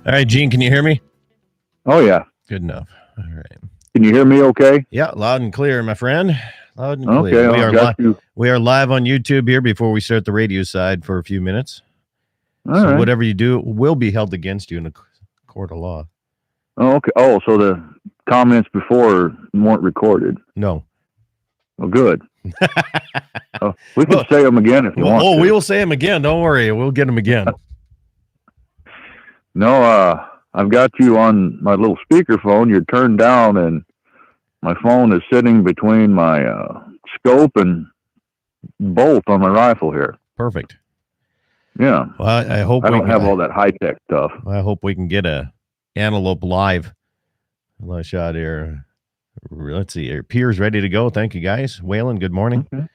All right, Gene, can you hear me? Oh, yeah. Good enough. All right. Can you hear me okay? Yeah, loud and clear, my friend. Loud and clear. Okay, we are live on YouTube here before we start the radio side for a few minutes. All right. Whatever you do will be held against you in a court of law. Oh, okay. Oh, so the comments before weren't recorded. No. Oh, good. We can say them again if you want to. We will say them again. Don't worry. We'll get them again. No, I've got you on my little speakerphone. You're turned down, and my phone is sitting between my scope and bolt on my rifle here. Perfect. Yeah. Well, I hope I don't have all that high-tech stuff. I hope we can get a antelope live shot here. Let's see. Are Pier's ready to go? Thank you, guys. Waylon, good morning. Okay.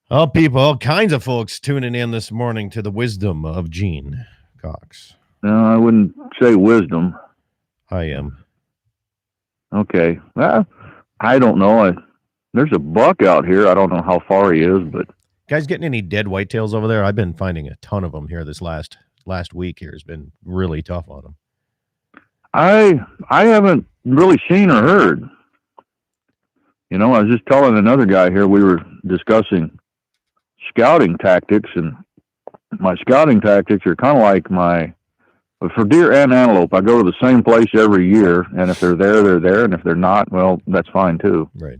All people, all kinds of folks tuning in this morning to the wisdom of Gene Cox. No, I wouldn't say wisdom. I am. Okay. Well, I don't know. There's a buck out here. I don't know how far he is, but... Guys, getting any dead whitetails over there? I've been finding a ton of them here this last week here. Has been really tough on them. I haven't really seen or heard. You know, I was just telling another guy here, we were discussing scouting tactics, and my scouting tactics are kind of like for deer and antelope, I go to the same place every year, and if they're there, they're there, and if they're not, well, that's fine too. Right.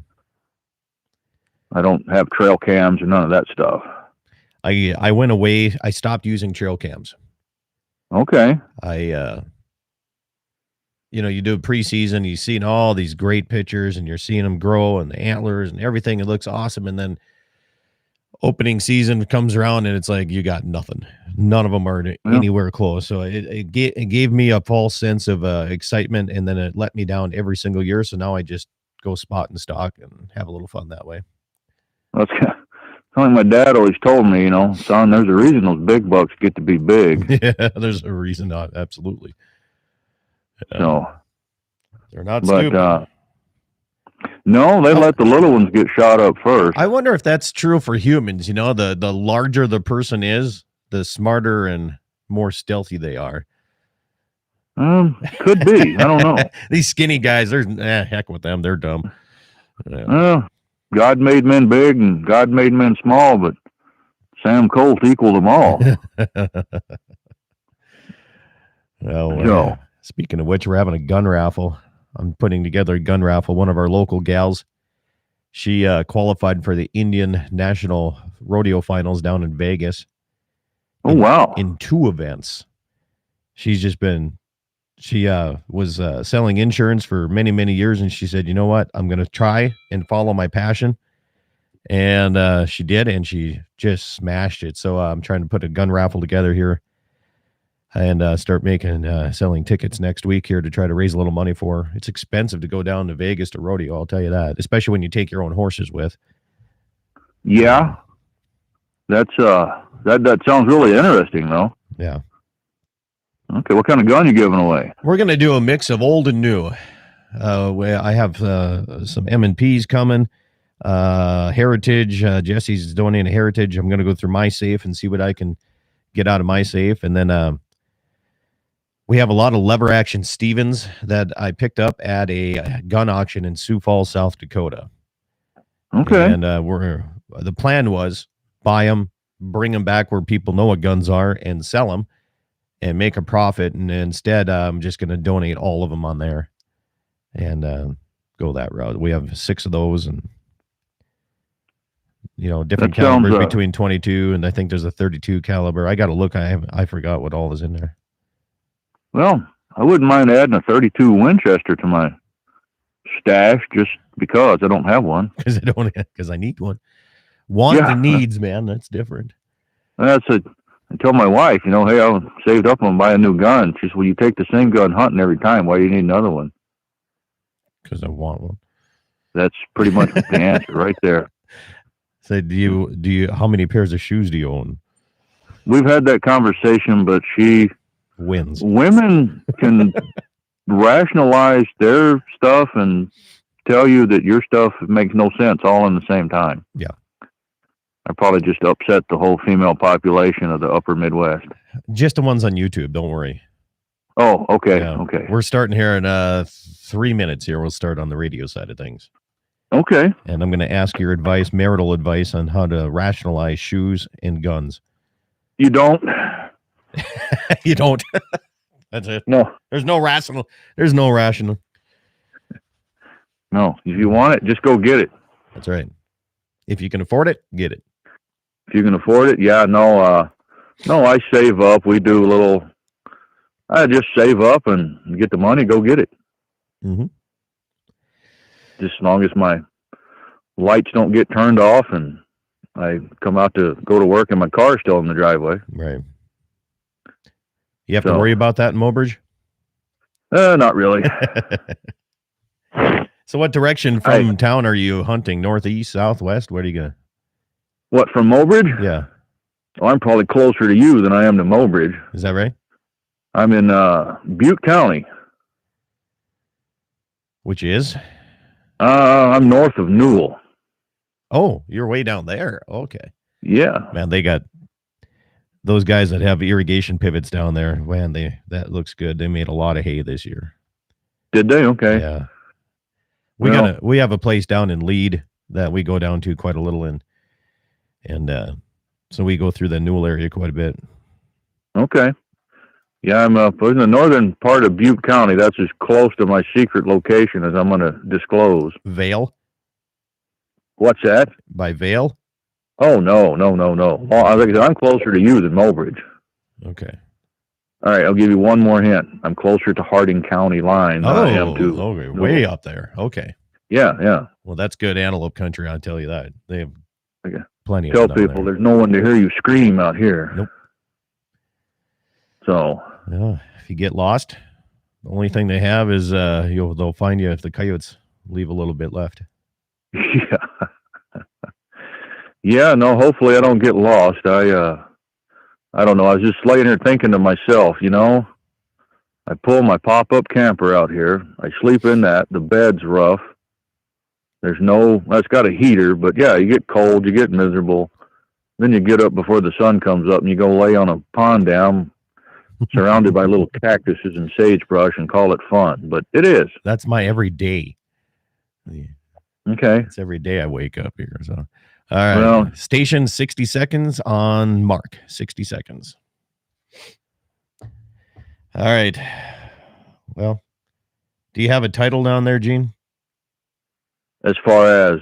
I don't have trail cams or none of that stuff. I went away. I stopped using trail cams. Okay. You do preseason, you've seen all these great pictures and you're seeing them grow and the antlers and everything. It looks awesome. And then opening season comes around and it's like, you got nothing. None of them are anywhere close. So it gave me a false sense of excitement, and then it let me down every single year. So now I just go spot and stock and have a little fun that way. That's something my dad always told me, son, there's a reason those big bucks get to be big. Yeah, there's a reason. Absolutely. So they're not stupid. No, they let the little ones get shot up first. I wonder if that's true for humans. The larger the person is, the smarter and more stealthy they are. Could be. I don't know. These skinny guys, heck with them. They're dumb. God made men big and God made men small, but Sam Colt equaled them all. Well, speaking of which, we're having a gun raffle. I'm putting together a gun raffle. One of our local gals, she qualified for the Indian National Rodeo Finals down in Vegas. Oh, wow. In 2 events. She was selling insurance for many, many years, and she said, you know what? I'm going to try and follow my passion. And she did, and she just smashed it. So I'm trying to put a gun raffle together here and start selling tickets next week here to try to raise a little money for her. It's expensive to go down to Vegas to rodeo, I'll tell you that, especially when you take your own horses with. Yeah. That sounds really interesting, though. Yeah. Okay, what kind of gun are you giving away? We're going to do a mix of old and new. I have some M&Ps coming. Heritage. Jesse's donating a Heritage. I'm going to go through my safe and see what I can get out of my safe. And then we have a lot of lever action Stevens that I picked up at a gun auction in Sioux Falls, South Dakota. Okay. And the plan was buy them, bring them back where people know what guns are, and sell them and make a profit. And instead, I'm just going to donate all of them on there and go that route. We have 6 of those, and different calibers between 22 and I think there's a 32 caliber. I got to look. I forgot what all is in there. Well, I wouldn't mind adding a 32 Winchester to my stash just because I don't have one. Because I need one. And needs, man. That's different. I tell my wife, hey, I saved up on buy a new gun. She says, well, you take the same gun hunting every time. Why do you need another one? Because I want one. That's pretty much the answer right there. So do you, how many pairs of shoes do you own? We've had that conversation, but she wins. Women can rationalize their stuff and tell you that your stuff makes no sense all in the same time. Yeah. I probably just upset the whole female population of the upper Midwest. Just the ones on YouTube. Don't worry. Oh, okay. Yeah. Okay. We're starting here in 3 minutes here. We'll start on the radio side of things. Okay. And I'm going to ask your advice, marital advice, on how to rationalize shoes and guns. You don't? You don't. That's it. No. There's no rational. There's no rational. No. If you want it, just go get it. That's right. If you can afford it, get it. If you can afford it, yeah. No, I save up. We do a little. I just save up and get the money, go get it. Mm-hmm. Just as long as my lights don't get turned off and I come out to go to work and my car's still in the driveway. Right. You have to worry about that in Mobridge? Not really. So what direction from town are you hunting? Northeast, southwest? Where do you go? What, from Mobridge? Yeah. Well, I'm probably closer to you than I am to Mobridge. Is that right? I'm in Butte County. Which is? I'm north of Newell. Oh, you're way down there. Okay. Yeah. Man, they got those guys that have irrigation pivots down there. Man, that looks good. They made a lot of hay this year. Did they? Okay. Yeah. We have a place down in Lead that we go down to quite a little in. And so we go through the Newell area quite a bit. Okay. Yeah, I'm in the northern part of Butte County. That's as close to my secret location as I'm going to disclose. Vale? What's that? By Vale? Oh, no. Well, I'm closer to you than Mobridge. Okay. All right, I'll give you one more hint. I'm closer to Harding County line than I am to... Okay, way up there. Okay. Yeah. Well, that's good antelope country, I'll tell you that. They have plenty Tell of them people there's no one to hear you scream out here. Nope. So... Yeah, if you get lost, the only thing they have is they'll find you if the coyotes leave a little bit left. Yeah. Yeah, no, hopefully I don't get lost. I don't know. I was just laying here thinking to myself, I pull my pop-up camper out here. I sleep in that. The bed's rough. It's got a heater, but yeah, you get cold, you get miserable. Then you get up before the sun comes up and you go lay on a pond dam surrounded by little cactuses and sagebrush and call it fun. But it is. That's my everyday. Okay. It's every day I wake up here. So, all right. Well, station 60 seconds on mark. 60 seconds. All right. Well, do you have a title down there, Gene? As far as?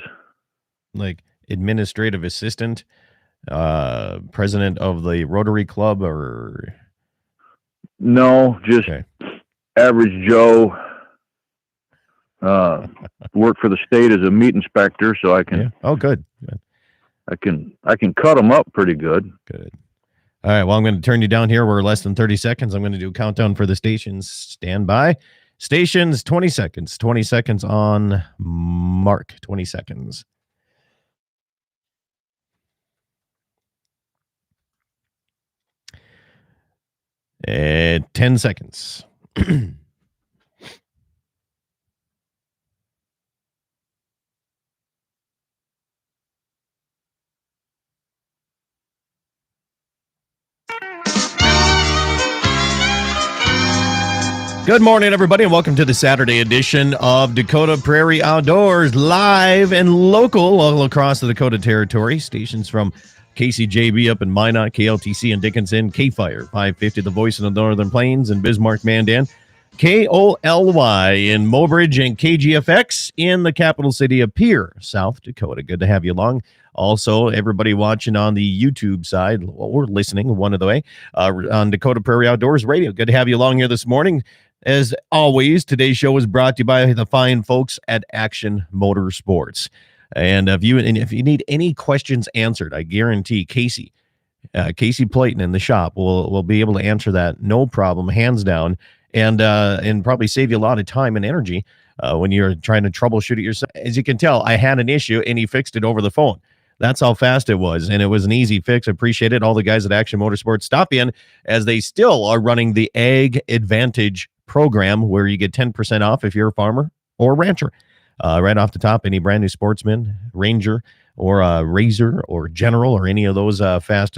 Like administrative assistant, president of the Rotary Club, or? No, just average Joe. Work for the state as a meat inspector, so I can. Yeah. Oh, good. I can cut them up pretty good. Good. All right. Well, I'm going to turn you down here. We're less than 30 seconds. I'm going to do a countdown for the stations. Stand by. Stations, 20 seconds. 20 seconds on mark. 20 seconds. And 10 seconds. Good morning, everybody, and welcome to the Saturday edition of Dakota Prairie Outdoors, live and local all across the Dakota Territory. Stations from KCJB up in Minot, KLTC in Dickinson, K-Fire 550, the voice of the Northern Plains, and Bismarck, Mandan, KOLY in Mobridge, and KGFX in the capital city of Pierre, South Dakota. Good to have you along. Also, everybody watching on the YouTube side, or listening one of the way, on Dakota Prairie Outdoors Radio. Good to have you along here this morning. As always, today's show is brought to you by the fine folks at Action Motorsports. And if you need any questions answered, I guarantee Casey Playton in the shop will be able to answer that, no problem, hands down, and probably save you a lot of time and energy when you're trying to troubleshoot it yourself. As you can tell, I had an issue and he fixed it over the phone. That's how fast it was, and it was an easy fix. I appreciate it. All the guys at Action Motorsports, stop in, as they still are running the Ag Advantage program, where you get 10% off if you're a farmer or rancher. Right off the top, any brand new Sportsman, Ranger, or Razor or General or any of those fast.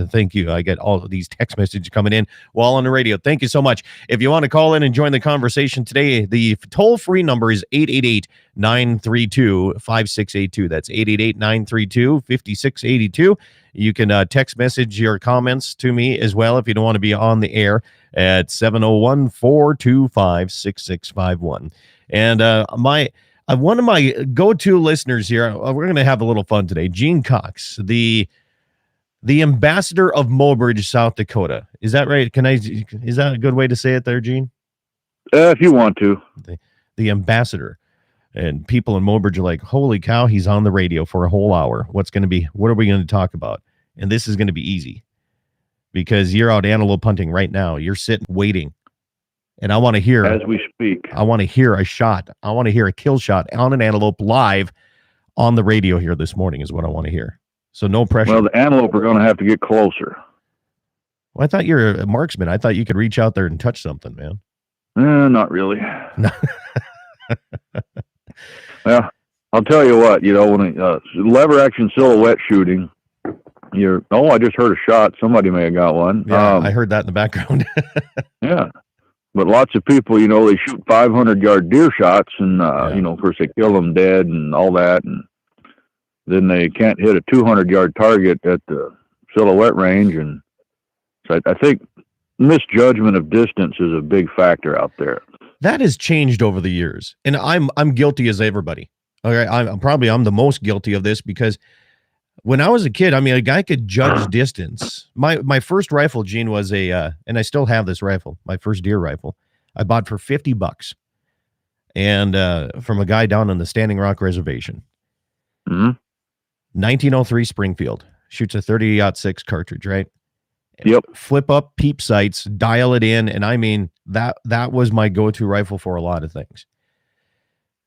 Thank you. I get all of these text messages coming in while on the radio. Thank you so much. If you want to call in and join the conversation today, the toll-free number is 888-932-5682. That's 888-932-5682. You can text message your comments to me as well if you don't want to be on the air at 701-425-6651. And one of my go-to listeners here, we're going to have a little fun today, Gene Cox, the ambassador of Mobridge, South Dakota. Is that right? Is that a good way to say it there, Gene? If you want to. The ambassador. And people in Mobridge are like, holy cow, he's on the radio for a whole hour. What are we going to talk about? And this is going to be easy because you're out antelope hunting right now. You're sitting waiting. And I want to hear, as we speak, I want to hear a shot. I want to hear a kill shot on an antelope live on the radio here this morning is what I want to hear. So no pressure. Well, the antelope are going to have to get closer. Well, I thought you're a marksman. I thought you could reach out there and touch something, man. Not really. Well, I'll tell you what, when lever action silhouette shooting, I just heard a shot. Somebody may have got one. Yeah, I heard that in the background. Yeah. But lots of people, they shoot 500-yard deer shots and, of course they kill them dead and all that. And then they can't hit a 200-yard target at the silhouette range. And so I think misjudgment of distance is a big factor out there. That has changed over the years, and I'm guilty as everybody. Okay, I'm the most guilty of this because when I was a kid, a guy could judge distance. My first rifle, Gene, was and I still have this rifle, my first deer rifle. I bought for $50, and from a guy down on the Standing Rock Reservation. Mm-hmm. 1903 Springfield, shoots a 30-06 cartridge, right? Yep. Flip up peep sights, dial it in, and that was my go-to rifle for a lot of things.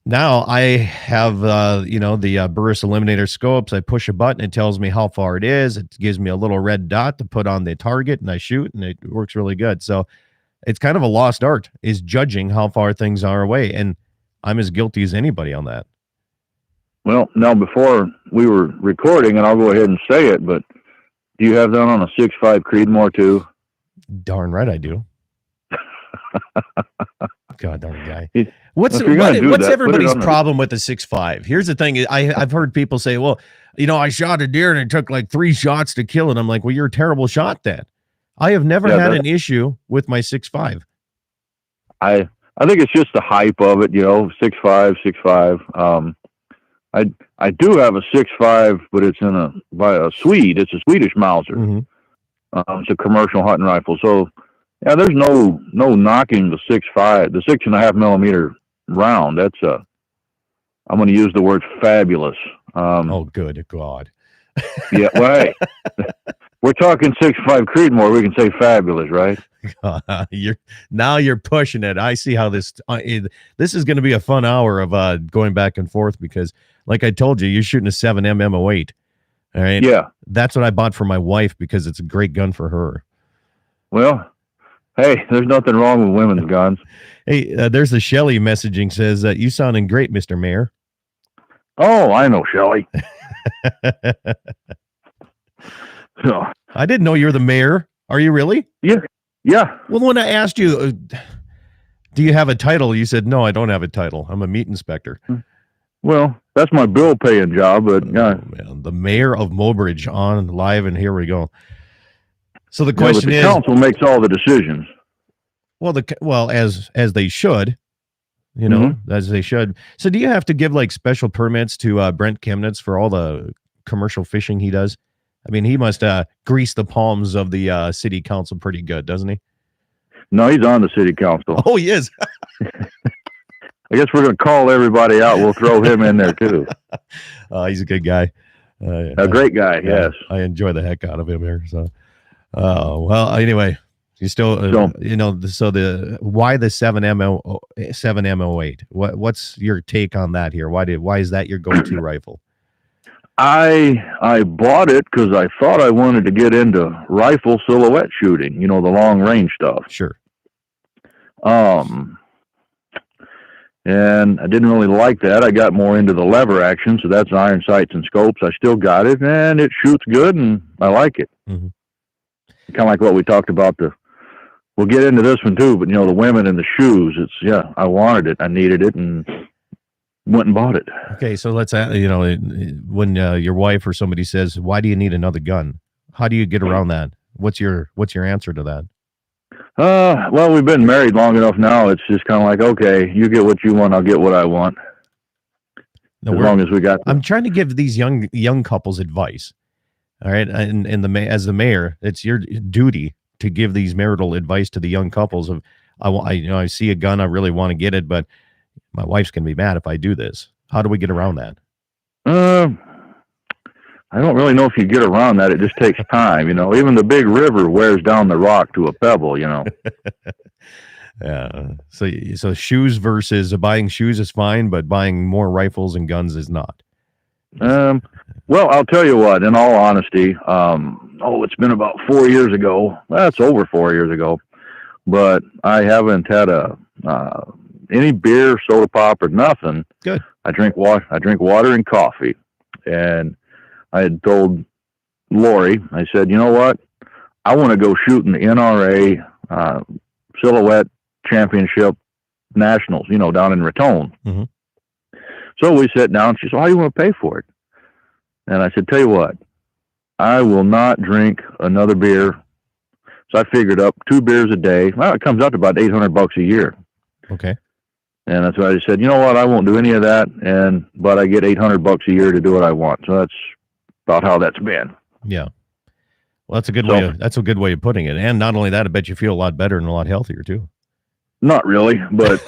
Now I have the Burris Eliminator scopes. I push a button, it tells me how far it is. It gives me a little red dot to put on the target, and I shoot, and it works really good. So it's kind of a lost art, is judging how far things are away, and I'm as guilty as anybody on that. Well, now before we were recording, and I'll go ahead and say it, but do you have that on a 6.5 Creedmoor too? Darn right I do. God darn guy. What's everybody's problem with the 6.5? Here's the thing. I've heard people say, well, I shot a deer and it took like 3 shots to kill it. I'm like, well, you're a terrible shot then. I have never had an issue with my 6.5. I think it's just the hype of it, 6.5. I do have a 6.5, but it's by a Swede. It's a Swedish Mauser. Mm-hmm. It's a commercial hunting rifle. So yeah, there's no knocking the 6.5, the 6.5 millimeter round. I'm going to use the word fabulous. Oh, good God. Yeah. Well, hey, we're talking 6.5 Creedmoor. We can say fabulous, right? You're pushing it. I see how this is going to be a fun hour of going back and forth because, like I told you, you're shooting a 7mm 08. All right. Yeah. That's what I bought for my wife because it's a great gun for her. Well, hey, there's nothing wrong with women's guns. Hey, there's a Shelley messaging says you sounding great, Mr. Mayor. Oh, I know Shelley. So, I didn't know you're the mayor. Are you really? Yeah. Yeah. Well, when I asked you, do you have a title? You said, no, I don't have a title. I'm a meat inspector. Well, that's my bill paying job, but man, the mayor of Mobridge on live, and here we go. So the question is, the council makes all the decisions. Well, as they should, as they should. So do you have to give like special permits to Brent Chemnitz for all the commercial fishing he does? I mean, he must grease the palms of the city council pretty good, doesn't he? No, he's on the city council. Oh, he is. I guess we're going to call everybody out. We'll throw him in there too. He's a good guy. A great guy, yes. I enjoy the heck out of him here. So, well, anyway, you still, why the 7M08? What's your take on that here? Why is that your go-to rifle? I bought it because I thought I wanted to get into rifle silhouette shooting, the long range stuff. Sure. And I didn't really like that. I got more into the lever action, so that's iron sights and scopes. I still got it, and it shoots good, and I like it. Mm-hmm. Kind of like what we talked about. We'll get into this one too, but the women and the shoes. I wanted it, I needed it, and went and bought it. Okay, so let's when your wife or somebody says, "Why do you need another gun?" How do you get around that? What's your answer to that? Well, we've been married long enough now. It's just kind of like, okay, you get what you want, I'll get what I want. No, as long as we got. I'm trying to give these young couples advice. All right, and as the mayor, it's your duty to give these marital advice to the young couples. Of I see a gun, I really want to get it, but my wife's gonna be mad if I do this. How do we get around that? I don't really know if you get around that. It just takes time, Even the big river wears down the rock to a pebble, Yeah. So shoes versus buying shoes is fine, but buying more rifles and guns is not. Well, I'll tell you what. In all honesty, it's been about 4 years ago. That's over 4 years ago, but I haven't had any beer, soda pop, or nothing. Good. I drink water and coffee, and I had told Lori, I said, you know what? I want to go shoot in the NRA Silhouette Championship Nationals, down in Raton. Mm-hmm. So we sat down. She said, how do you want to pay for it? And I said, tell you what, I will not drink another beer. So I figured up 2 beers a day. Well, it comes out to about $800 a year. Okay. And that's why I said, you know what? I won't do any of that. But I get $800 a year to do what I want. So that's about how that's been. Yeah. Well, that's a good way of putting it. And not only that, I bet you feel a lot better and a lot healthier too. Not really, but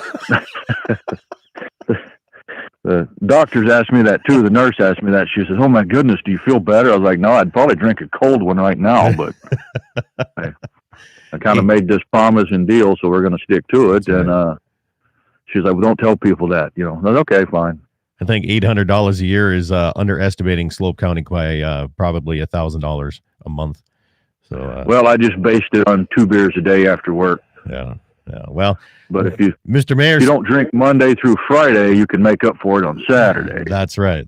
the doctors asked me that too. The nurse asked me that. She says, oh my goodness, do you feel better? I was like, no, I'd probably drink a cold one right now, but I kind of made this promise and deal, so we're going to stick to it. That's and right. She's like, well, don't tell people that, I was, okay, fine. I think $800 a year is underestimating Slope County by probably $1,000 a month. So, well, I just based it on 2 beers a day after work. Yeah. Well, but if you, Mr. Mayor, if you don't drink Monday through Friday, you can make up for it on Saturday. That's right.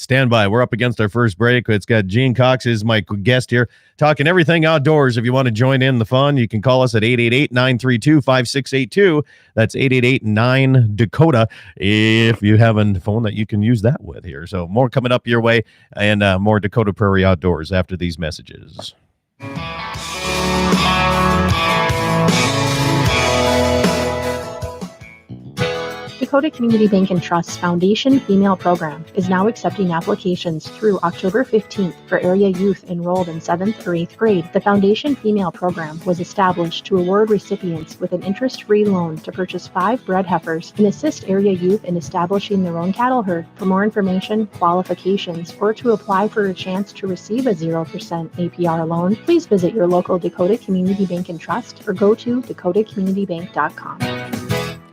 Stand by. We're up against our first break. It's got Gene Cox is my guest here, talking everything outdoors. If you want to join in the fun, you can call us at 888-932-5682. That's 888-9-DAKOTA. If you have a phone that you can use that with here. So more coming up your way, and more Dakota Prairie Outdoors after these messages. Dakota Community Bank and Trust's Foundation Female Program is now accepting applications through October 15th for area youth enrolled in 7th or 8th grade. The Foundation Female Program was established to award recipients with an interest-free loan to purchase 5 bred heifers and assist area youth in establishing their own cattle herd. For more information, qualifications, or to apply for a chance to receive a 0% APR loan, please visit your local Dakota Community Bank and Trust or go to dakotacommunitybank.com.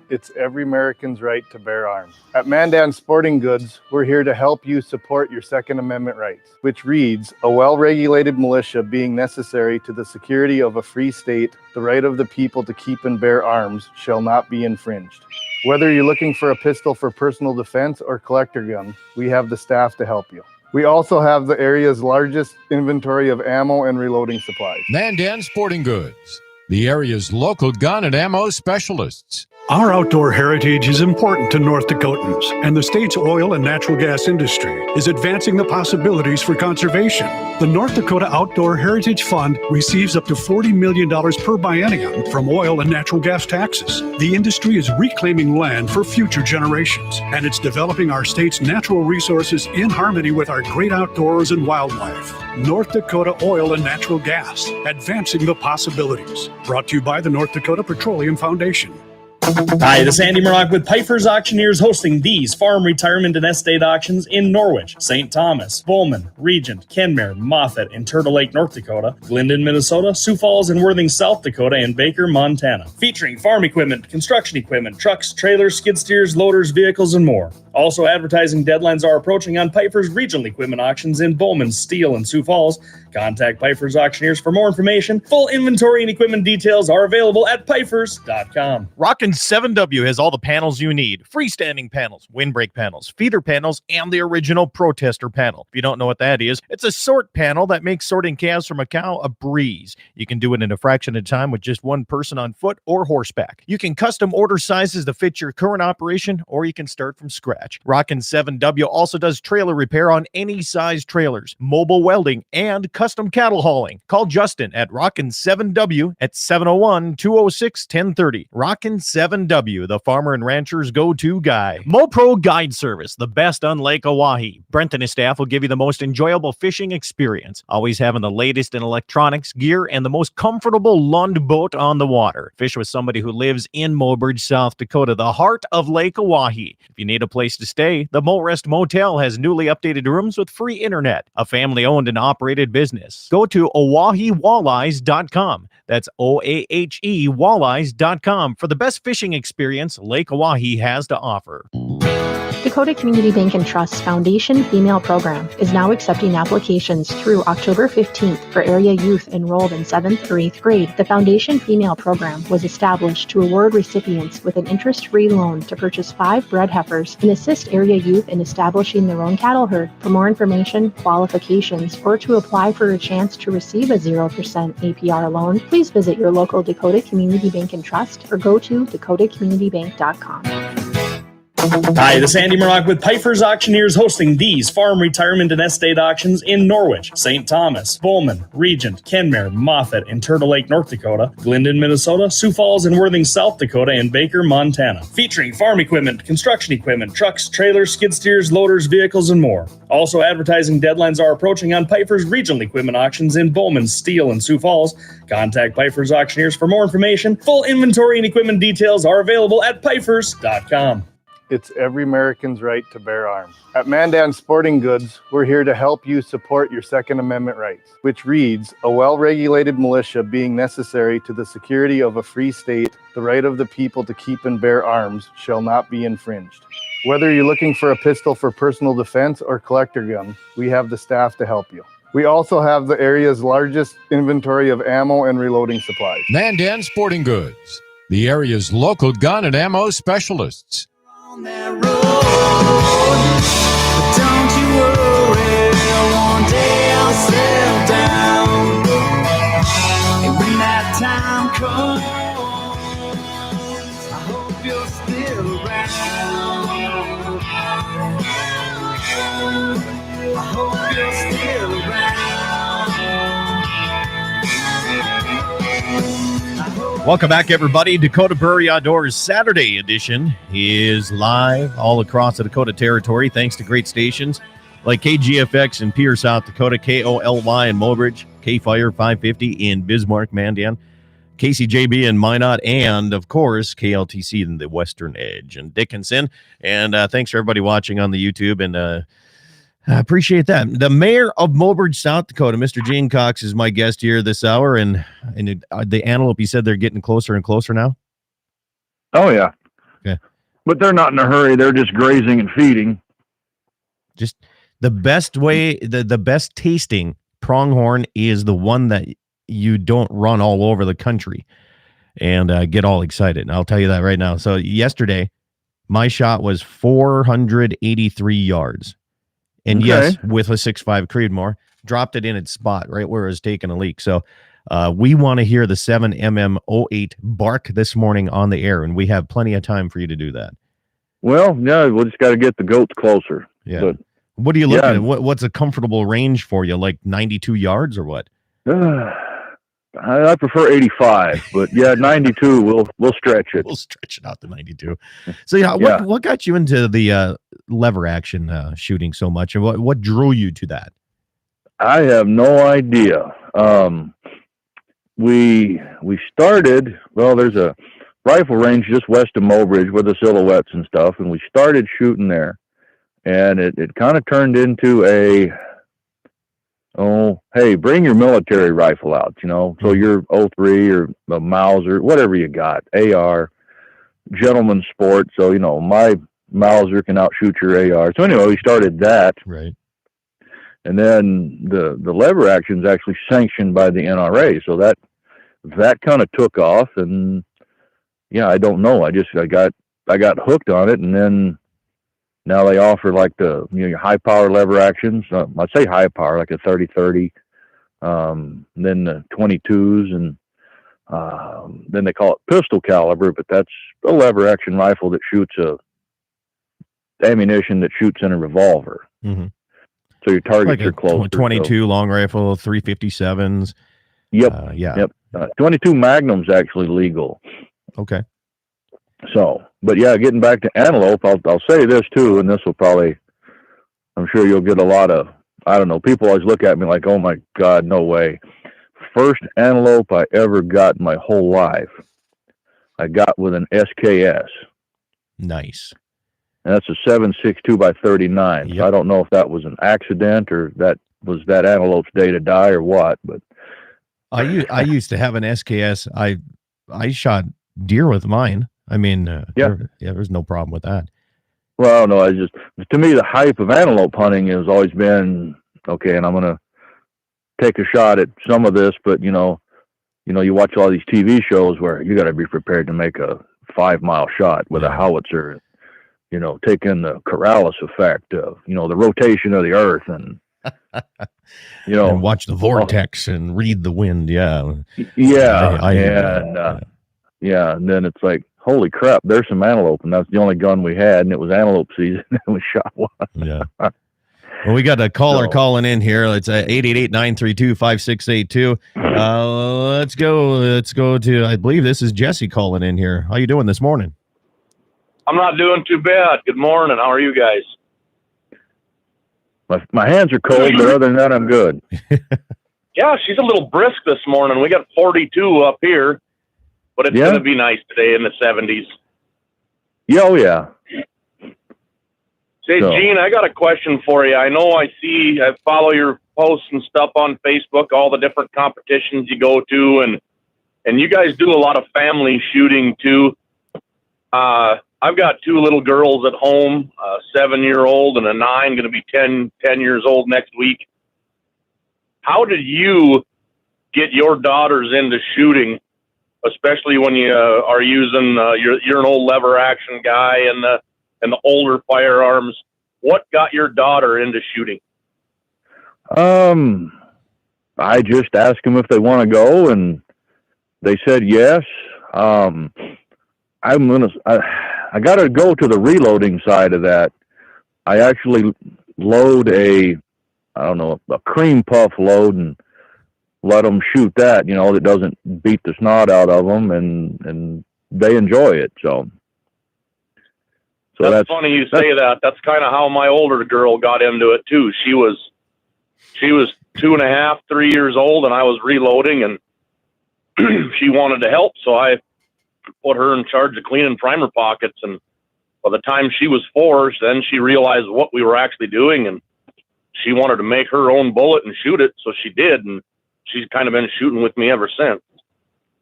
It's every American's right to bear arms. At Mandan Sporting Goods, we're here to help you support your Second Amendment rights, which reads, a well-regulated militia being necessary to the security of a free state, the right of the people to keep and bear arms shall not be infringed. Whether you're looking for a pistol for personal defense or collector gun, we have the staff to help you. We also have the area's largest inventory of ammo and reloading supplies. Mandan Sporting Goods, the area's local gun and ammo specialists. Our outdoor heritage is important to North Dakotans, and the state's oil and natural gas industry is advancing the possibilities for conservation. The North Dakota Outdoor Heritage Fund receives up to $40 million per biennium from oil and natural gas taxes. The industry is reclaiming land for future generations, and it's developing our state's natural resources in harmony with our great outdoors and wildlife. North Dakota Oil and Natural Gas, advancing the possibilities. Brought to you by the North Dakota Petroleum Foundation. Hi, this is Andy Murdoch with Piper's Auctioneers, hosting these farm retirement and estate auctions in Norwich, St. Thomas, Bowman, Regent, Kenmare, Moffat, and Turtle Lake, North Dakota, Glendon, Minnesota, Sioux Falls and Worthing, South Dakota, and Baker, Montana. Featuring farm equipment, construction equipment, trucks, trailers, skid steers, loaders, vehicles, and more. Also, advertising deadlines are approaching on Piper's regional equipment auctions in Bowman, Steele, and Sioux Falls. Contact Piper's Auctioneers for more information. Full inventory and equipment details are available at pifers.com. Rockin' 7W has all the panels you need. Freestanding panels, windbreak panels, feeder panels, and the original protester panel. If you don't know what that is, it's a sort panel that makes sorting calves from a cow a breeze. You can do it in a fraction of time with just one person on foot or horseback. You can custom order sizes to fit your current operation, or you can start from scratch. Rockin' 7W also does trailer repair on any size trailers, mobile welding, and custom cattle hauling. Call Justin at Rockin' 7W at 701-206-1030. Rockin' 7W, the farmer and rancher's go-to guy. MoPro Guide Service, the best on Lake Oahe. Brent and his staff will give you the most enjoyable fishing experience, always having the latest in electronics, gear, and the most comfortable Lund boat on the water. Fish with somebody who lives in Mobridge, South Dakota, the heart of Lake Oahe. If you need a place to stay, the Mo Rest Motel has newly updated rooms with free internet, a family-owned and operated business. Go to OaheWalleyes.com. That's OAHE Walleyes.com for the best fishing experience Lake Oahe has to offer. Dakota Community Bank and Trust Foundation Female Program is now accepting applications through October 15th for area youth enrolled in 7th or 8th grade. The Foundation Female Program was established to award recipients with an interest-free loan to purchase 5 bred heifers and assist area youth in establishing their own cattle herd. For more information, qualifications, or to apply for a chance to receive a 0% APR loan, please visit your local Dakota Community Bank and Trust or go to dakotacommunitybank.com. Hi, this is Andy Murrock with Piper's Auctioneers hosting these farm retirement and estate auctions in Norwich, St. Thomas, Bowman, Regent, Kenmare, Moffett, and Turtle Lake, North Dakota, Glendon, Minnesota, Sioux Falls and Worthing, South Dakota, and Baker, Montana. Featuring farm equipment, construction equipment, trucks, trailers, skid steers, loaders, vehicles, and more. Also, advertising deadlines are approaching on Piper's regional equipment auctions in Bowman, Steele, and Sioux Falls. Contact Piper's Auctioneers for more information. Full inventory and equipment details are available at pifers.com. It's every American's right to bear arms. At Mandan Sporting Goods, we're here to help you support your Second Amendment rights, which reads, a well-regulated militia being necessary to the security of a free state, the right of the people to keep and bear arms shall not be infringed. Whether you're looking for a pistol for personal defense or collector gun, we have the staff to help you. We also have the area's largest inventory of ammo and reloading supplies. Mandan Sporting Goods, the area's local gun and ammo specialists. On that road, but don't you worry, one day I'll settle down, and when that time comes, I hope you're still around. I hope you're still around. Welcome back, everybody. Dakota Prairie Outdoors Saturday edition is live all across the Dakota Territory, thanks to great stations like KGFX in Pierre, South Dakota, KOLY in Mobridge, K-Fire 550 in Bismarck, Mandan, KCJB in Minot, and, of course, KLTC in the Western Edge and Dickinson. And thanks for everybody watching on the YouTube, and I appreciate that. The mayor of Mobridge, South Dakota, Mr. Gene Cox, is my guest here this hour. And the antelope, you said they're getting closer and closer now? Oh, yeah. Okay. But they're not in a hurry. They're just grazing and feeding. Just the best way, the best tasting pronghorn is the one that you don't run all over the country and get all excited. And I'll tell you that right now. So yesterday, my shot was 483 yards. And yes, with a 6.5 Creedmoor, dropped it in its spot right where it was taking a leak. So we want to hear the 7mm08 bark this morning on the air, and we have plenty of time for you to do that. Well, yeah, we'll just got to get the goats closer. Yeah. But, what are you looking at? What's a comfortable range for you? Like 92 yards or what? I prefer 85, but yeah, 92. We'll stretch it. We'll stretch it out to 92. So yeah, what got you into the lever action shooting so much, and what drew you to that? I have no idea. We started. Well, there's a rifle range just west of Mobridge with the silhouettes and stuff, and we started shooting there, and it kind of turned into a. Oh, hey, bring your military rifle out, so your 03 or a Mauser, whatever you got, AR, gentleman's sport. So, my Mauser can outshoot your AR. So anyway, we started that. Right. And then the lever action is actually sanctioned by the NRA. So that kind of took off, and yeah, I don't know. I got hooked on it, and then now they offer like the high power lever actions. I'd say high power, like a 30-30, then the 22s, and then they call it pistol caliber, but that's a lever action rifle that shoots ammunition that shoots in a revolver. Mm-hmm. So your targets like are closer. 22 long rifle, 357s. Yep. Yeah. Yep. 22 Magnum's actually legal. Okay. So, but yeah, getting back to antelope, I'll say this too, and this will probably, I'm sure you'll get a lot of, I don't know, people always look at me like, oh my God, no way. First antelope I ever got in my whole life, I got with an SKS. Nice. And that's a 7.62 by 39. Yep. So I don't know if that was an accident or that was that antelope's day to die or what, but I used to have an SKS. I shot deer with mine. I mean, there's no problem with that. Well, no, to me, the hype of antelope hunting has always been, okay, and I'm going to take a shot at some of this, but you watch all these TV shows where you got to be prepared to make a 5-mile shot with a howitzer, take in the Corrales effect of, the rotation of the earth and, and watch the vortex and read the wind. Yeah. Yeah. And then it's like, holy crap, there's some antelope. And that's the only gun we had. And it was antelope season. And we shot one. Yeah. Well, we got a caller calling in here. It's 888-932-5682. Let's go to, I believe this is Jesse calling in here. How you doing this morning? I'm not doing too bad. Good morning. How are you guys? My hands are cold, but other than that, I'm good. Yeah, she's a little brisk this morning. We got 42 up here, but it's going to be nice today in the 70s. Yeah, oh yeah. Say, Gene, I got a question for you. I know I follow your posts and stuff on Facebook, all the different competitions you go to, and you guys do a lot of family shooting too. I've got 2 little girls at home, a 7-year-old and a 9, going to be 10 years old next week. How did you get your daughters into shooting, especially when you are using you're an old lever action guy and the older firearms? What got your daughter into shooting? I just asked them if they want to go, and they said yes. I got to go to the reloading side of that. I actually load a cream puff load and let them shoot that, that doesn't beat the snot out of them, and they enjoy it. So that's funny you say that. That's kind of how my older girl got into it too. She was 2.5, 3 years old, and I was reloading, and she wanted to help. So I put her in charge of cleaning primer pockets. And by the time she was 4, then she realized what we were actually doing, and she wanted to make her own bullet and shoot it. So she did. And she's kind of been shooting with me ever since.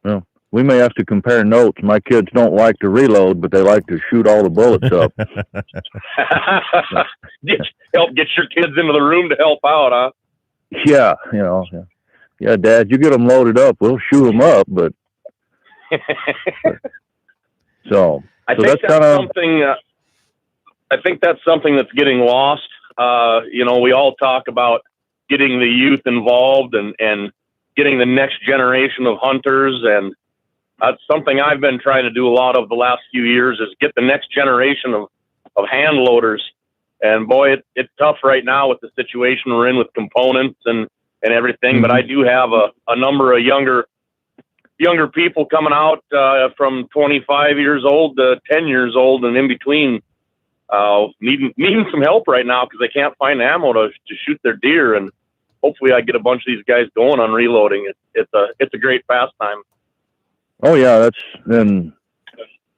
Well, we may have to compare notes. My kids don't like to reload, but they like to shoot all the bullets up. Help get your kids into the room to help out, huh? Yeah. Yeah, Dad, you get them loaded up, we'll shoot them up, but so I think that's something that's getting lost. We all talk about getting the youth involved and getting the next generation of hunters, and that's something I've been trying to do a lot of the last few years, is get the next generation of hand loaders. And boy, it's tough right now with the situation we're in with components and everything. Mm-hmm. But I do have a number of younger people coming out from 25 years old to 10 years old and in between, needing some help right now because they can't find ammo to shoot their deer. And hopefully I get a bunch of these guys going on reloading. It's a great pastime. Oh yeah, that's in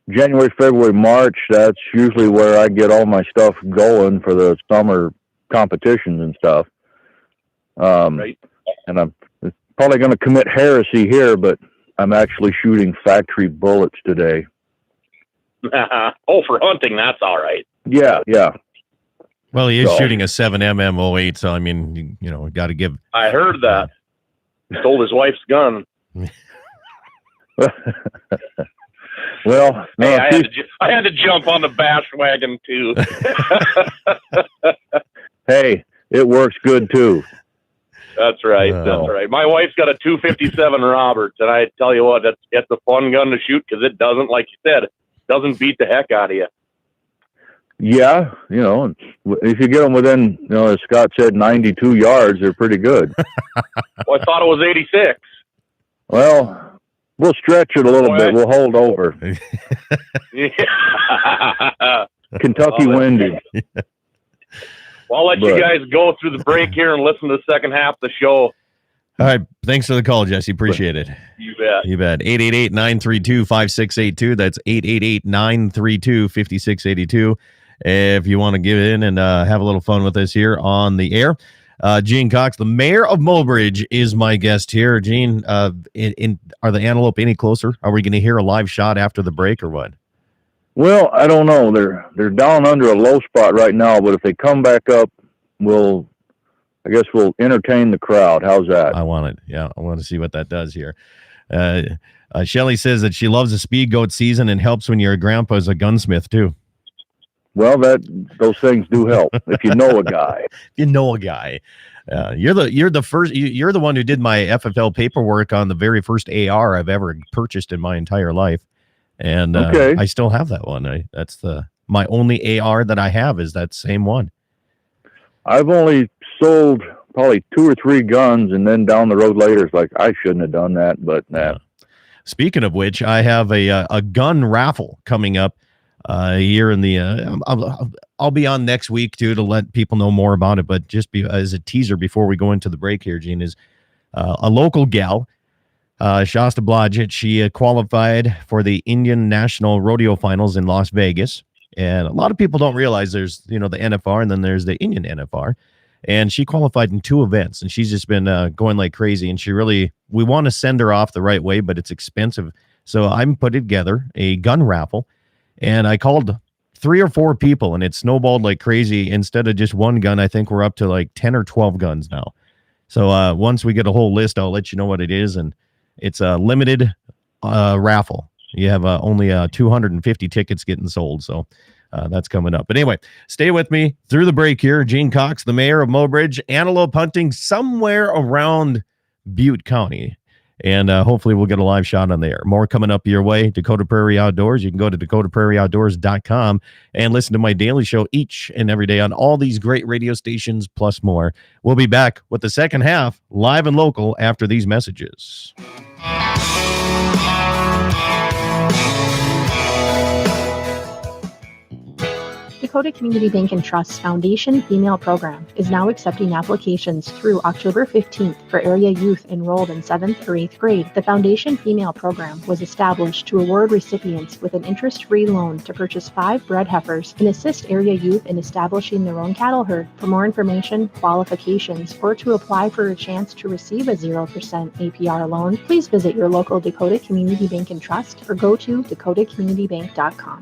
January, February, March. That's usually where I get all my stuff going for the summer competitions and stuff. Right. And I'm probably going to commit heresy here, but I'm actually shooting factory bullets today. Oh, for hunting, that's all right. Yeah. Well, he is So- shooting a 7mm 08, so I mean, got to give. I heard that. He stole his wife's gun. Well, no, Hey, I had to jump on the bash wagon too. hey, it works good too. That's right. Oh. That's right. My wife's got a 257 Roberts, and I tell you what, it's a fun gun to shoot because it doesn't, like you said, doesn't beat the heck out of you. Yeah, if you get them within, as Scott said, 92 yards, they're pretty good. Well, I thought it was 86. Well, we'll stretch it a little bit. We'll hold over. Yeah. Kentucky windage. Well, I'll let you guys go through the break here and listen to the second half of the show. All right. Thanks for the call, Jesse. Appreciate it. You bet. You bet. 888-932-5682. That's 888-932-5682. If you want to get in and have a little fun with us here on the air. Gene Cox, the mayor of Mobridge, is my guest here. Gene, are the antelope any closer? Are we going to hear a live shot after the break or what? Well, I don't know. They're down under a low spot right now, but if they come back up, I guess we'll entertain the crowd. How's that? I want it. Yeah, I want to see what that does here. Shelly says that she loves the speed goat season and helps when your grandpa's a gunsmith too. Well, those things do help if you know a guy. You're the one who did my FFL paperwork on the very first AR I've ever purchased in my entire life, and okay. I still have that one. That's my only AR that I have is that same one. I've only sold probably 2 or 3 guns, and then down the road later, it's like I shouldn't have done that, but nah. Yeah. Speaking of which, I have a gun raffle coming up here in the I'll be on next week too to let people know more about it, but just as a teaser before we go into the break here, Gene, is a local gal, Shasta Blodgett. She qualified for the Indian National Rodeo Finals in Las Vegas, and a lot of people don't realize there's the NFR and then there's the Indian NFR, and she qualified in 2 events, and she's just been going like crazy, and we want to send her off the right way, but it's expensive, so I'm putting together a gun raffle. And I called 3 or 4 people, and it snowballed like crazy. Instead of just 1 gun, I think we're up to like 10 or 12 guns now. So once we get a whole list, I'll let you know what it is. And it's a limited raffle. You have only 250 tickets getting sold. So that's coming up. But anyway, stay with me through the break here. Gene Cox, the mayor of Mobridge, antelope hunting somewhere around Butte County. And hopefully we'll get a live shot on there. More coming up your way. Dakota Prairie Outdoors. You can go to dakotaprairieoutdoors.com and listen to my daily show each and every day on all these great radio stations plus more. We'll be back with the second half, live and local, after these messages. Dakota Community Bank and Trust's Foundation Female Program is now accepting applications through October 15th for area youth enrolled in 7th or 8th grade. The Foundation Female Program was established to award recipients with an interest-free loan to purchase 5 bred heifers and assist area youth in establishing their own cattle herd. For more information, qualifications, or to apply for a chance to receive a 0% APR loan, please visit your local Dakota Community Bank and Trust or go to dakotacommunitybank.com.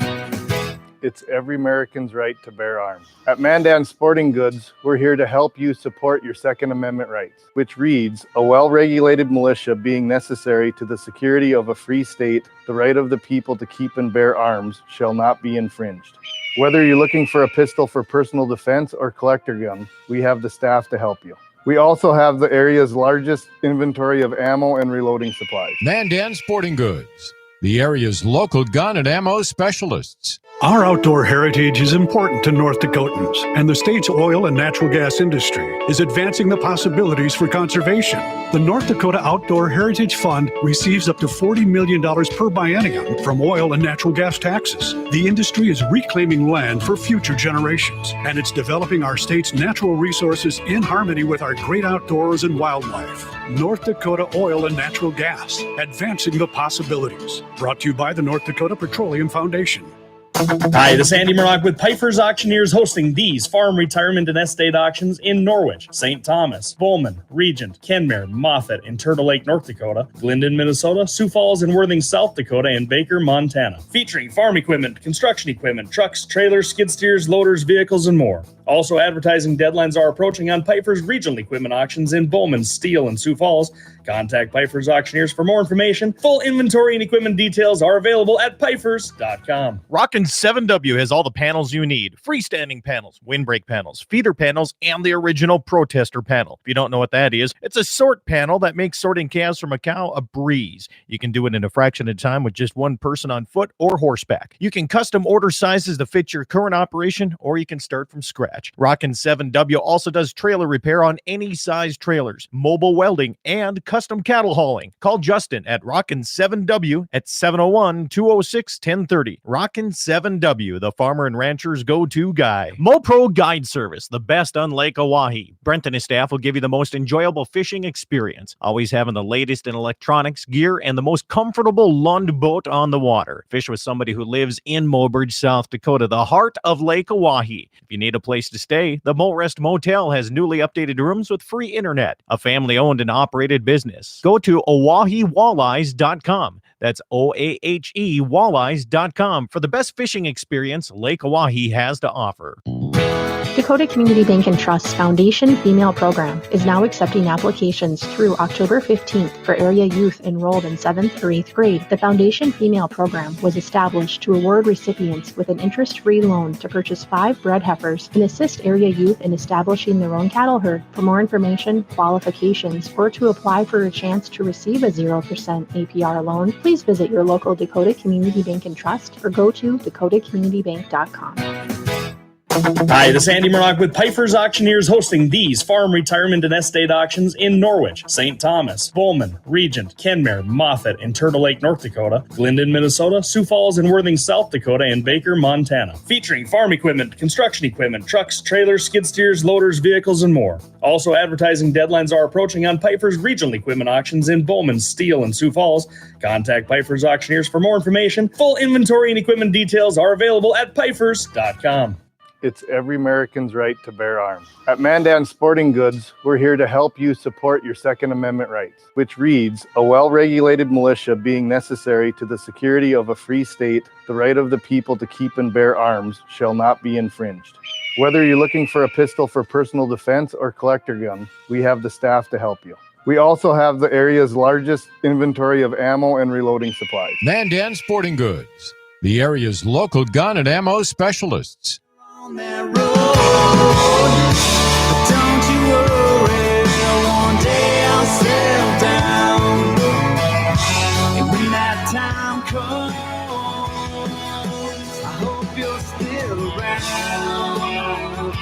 It's every American's right to bear arms. At Mandan Sporting Goods, we're here to help you support your Second Amendment rights, which reads, a well-regulated militia being necessary to the security of a free state, the right of the people to keep and bear arms shall not be infringed. Whether you're looking for a pistol for personal defense or collector gun, we have the staff to help you. We also have the area's largest inventory of ammo and reloading supplies. Mandan Sporting Goods, the area's local gun and ammo specialists. Our outdoor heritage is important to North Dakotans, and the state's oil and natural gas industry is advancing the possibilities for conservation. The North Dakota Outdoor Heritage Fund receives up to $40 million per biennium from oil and natural gas taxes. The industry is reclaiming land for future generations, and it's developing our state's natural resources in harmony with our great outdoors and wildlife. North Dakota Oil and Natural Gas, advancing the possibilities. Brought to you by the North Dakota Petroleum Foundation. Hi, this is Andy Murdoch with Piper's Auctioneers, hosting these farm retirement and estate auctions in Norwich, St. Thomas, Bowman, Regent, Kenmare, Moffat, and Turtle Lake, North Dakota, Glendon, Minnesota, Sioux Falls and Worthing, South Dakota, and Baker, Montana. Featuring farm equipment, construction equipment, trucks, trailers, skid steers, loaders, vehicles, and more. Also, advertising deadlines are approaching on Piper's regional equipment auctions in Bowman, Steele, and Sioux Falls. Contact Piper's Auctioneers for more information. Full inventory and equipment details are available at pifers.com. Rockin' 7W has all the panels you need. Freestanding panels, windbreak panels, feeder panels, and the original protester panel. If you don't know what that is, it's a sort panel that makes sorting calves from a cow a breeze. You can do it in a fraction of time with just one person on foot or horseback. You can custom order sizes to fit your current operation, or you can start from scratch. Rockin' 7W also does trailer repair on any size trailers, mobile welding, and custom cattle hauling. Call Justin at Rockin' 7W at 701-206-1030. Rockin' 7W, the farmer and rancher's go-to guy. MoPro Guide Service, the best on Lake Oahe. Brent and his staff will give you the most enjoyable fishing experience, always having the latest in electronics, gear, and the most comfortable Lund boat on the water. Fish with somebody who lives in Mobridge, South Dakota, the heart of Lake Oahe. If you need a place to stay, the Mo Rest Motel has newly updated rooms with free internet. A family-owned and operated business. Go to OaheWalleyes.com. That's OAHE Walleyes.com for the best fishing experience Lake Oahe has to offer. Dakota Community Bank and Trust's Foundation Female Program is now accepting applications through October 15th for area youth enrolled in 7th or 8th grade. The Foundation Female Program was established to award recipients with an interest-free loan to purchase 5 bred heifers and assist area youth in establishing their own cattle herd. For more information, qualifications, or to apply for a chance to receive a 0% APR loan, please visit your local Dakota Community Bank and Trust or go to dakotacommunitybank.com. Hi, this is Andy Murdoch with Piper's Auctioneers, hosting these farm retirement and estate auctions in Norwich, St. Thomas, Bowman, Regent, Kenmare, Moffat, and Turtle Lake, North Dakota, Glendon, Minnesota, Sioux Falls and Worthing, South Dakota, and Baker, Montana. Featuring farm equipment, construction equipment, trucks, trailers, skid steers, loaders, vehicles, and more. Also, advertising deadlines are approaching on Piper's regional equipment auctions in Bowman, Steele, and Sioux Falls. Contact Piper's Auctioneers for more information. Full inventory and equipment details are available at pifers.com. It's every American's right to bear arms. At Mandan Sporting Goods, we're here to help you support your Second Amendment rights, which reads, a well-regulated militia being necessary to the security of a free state, the right of the people to keep and bear arms shall not be infringed. Whether you're looking for a pistol for personal defense or collector gun, we have the staff to help you. We also have the area's largest inventory of ammo and reloading supplies. Mandan Sporting Goods, the area's local gun and ammo specialists. On that road, but don't you worry, one day I'll settle down. And when that time comes, I hope you're still around.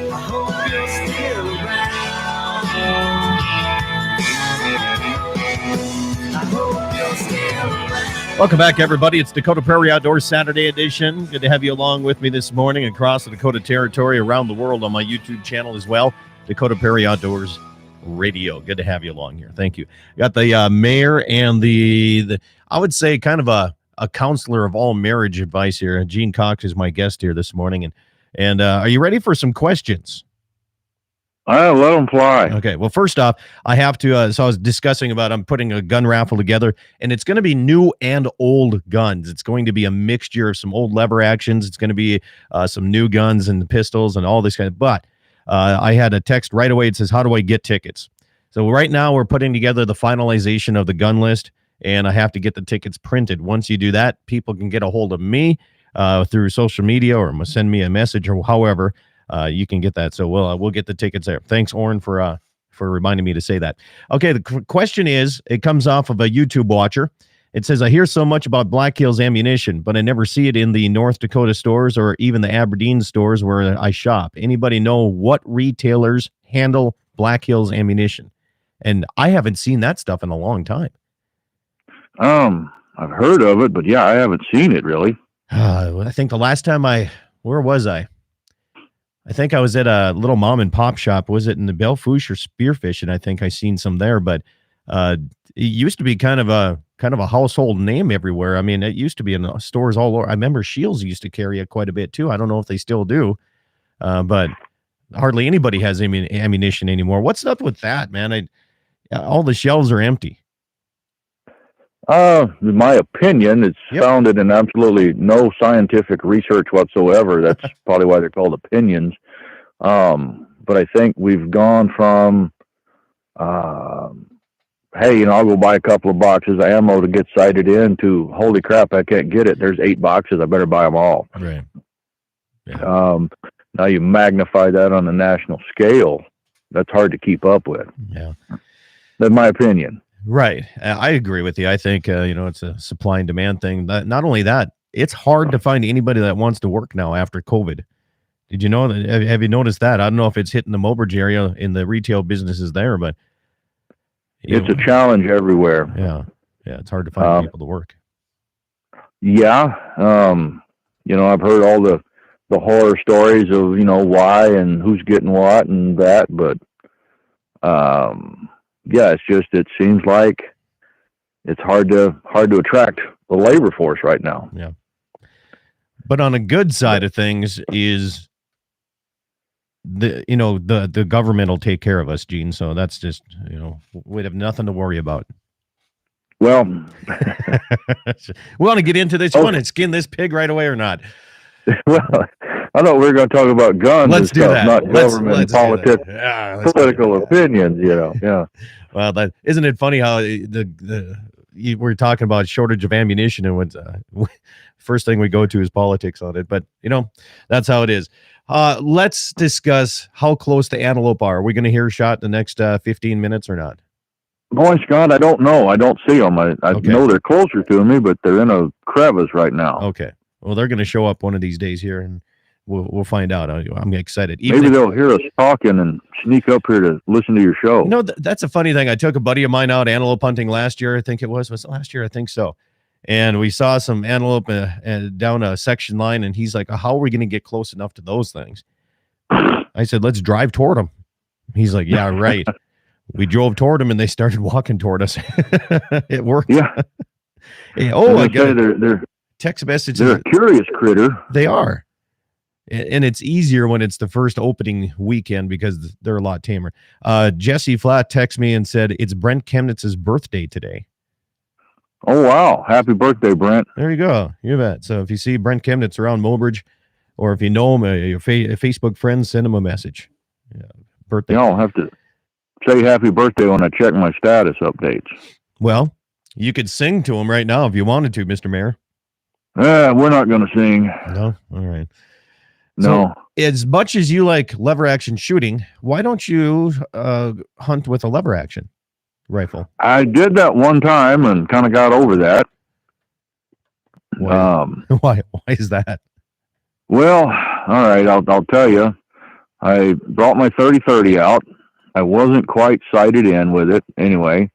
I hope you're still around. I hope you're still around. Welcome back, everybody. It's Dakota Prairie Outdoors Saturday edition. Good to have you along with me this morning across the Dakota Territory, around the world on my YouTube channel as well, Dakota Prairie Outdoors Radio. Good to have you along here. Thank you. Got the mayor and the I would say kind of a counselor of all marriage advice here. Gene Cox is my guest here this morning. And are you ready for some questions? Let them fly. Okay. Well, first off, I have to, so I was discussing about, I'm putting a gun raffle together, and it's going to be new and old guns. It's going to be a mixture of some old lever actions. It's going to be some new guns and pistols and all this kind of, but I had a text right away. It says, how do I get tickets? So right now we're putting together the finalization of the gun list, and I have to get the tickets printed. Once you do that, people can get a hold of me through social media or send me a message or however. You can get that. So we'll get the tickets there. Thanks, Orrin, for reminding me to say that. Okay, the question is, it comes off of a YouTube watcher. It says, I hear so much about Black Hills ammunition, but I never see it in the North Dakota stores or even the Aberdeen stores where I shop. Anybody know what retailers handle Black Hills ammunition? And I haven't seen that stuff in a long time. I've heard of it, but yeah, I haven't seen it really. I think the last time where was I? I think I was at a little mom and pop shop. Was it in the Belle Fourche or Spearfish? And I think I seen some there, but it used to be kind of kind of a household name everywhere. I mean, it used to be in stores all over. I remember Shields used to carry it quite a bit too. I don't know if they still do, but hardly anybody has ammunition anymore. What's up with that, man? All the shelves are empty. In my opinion, it's founded in absolutely no scientific research whatsoever. That's probably why they're called opinions. But I think we've gone from, hey, I'll go buy a couple of boxes of ammo to get sighted in, to holy crap, I can't get it. There's 8 boxes. I better buy them all. Right. Yeah. Now you magnify that on a national scale. That's hard to keep up with. Yeah. That's my opinion. Right. I agree with you. I think, it's a supply and demand thing. Not only that, it's hard to find anybody that wants to work now after COVID. Did you know that? Have you noticed that? I don't know if it's hitting the Mobridge area in the retail businesses there, but it's a challenge everywhere. Yeah. Yeah. It's hard to find people to work. Yeah. I've heard all the horror stories of, why and who's getting what and that, but, it seems like it's hard to attract the labor force right now. Yeah. But on a good side of things is the government will take care of us, Gene. So that's just, we'd have nothing to worry about. Well, we want to get into this. You want to skin this pig right away or not? Well, I thought we were going to talk about guns. Let's do stuff, that. Not government and politics, political opinions. Yeah. Well, that isn't it funny how we're talking about shortage of ammunition, and what's first thing we go to is politics on it. But that's how it is. Let's discuss how close the antelope are. Are we going to hear a shot in the next 15 minutes or not? Boy, Scott, I don't know. I don't see them. I know they're closer to me, but they're in a crevice right now. Okay. Well, they're going to show up one of these days here, and we'll find out. I'm excited. Maybe they'll hear us talking and sneak up here to listen to your show. That's a funny thing. I took a buddy of mine out antelope hunting last year. I think it was it last year? I think so. And we saw some antelope down a section line, and he's like, how are we going to get close enough to those things? I said, let's drive toward them. He's like, yeah, right. We drove toward them, and they started walking toward us. It worked. Yeah. I got they're text messages. They're a curious critter. They are. And it's easier when it's the first opening weekend because they're a lot tamer. Jesse Flatt texted me and said, it's Brent Chemnitz's birthday today. Oh, wow. Happy birthday, Brent. There you go. You bet. So if you see Brent Chemnitz around Mobridge, or if you know him, your Facebook friends, send him a message. Yeah, birthday. I'll have to say happy birthday when I check my status updates. Well, you could sing to him right now if you wanted to, Mr. Mayor. We're not going to sing. No? All right. No. So, as much as you like lever action shooting, why don't you hunt with a lever action rifle? I did that one time and kind of got over that. Why is that? Well, all right, I'll tell you. I brought my 30-30 out. I wasn't quite sighted in with it. Anyway,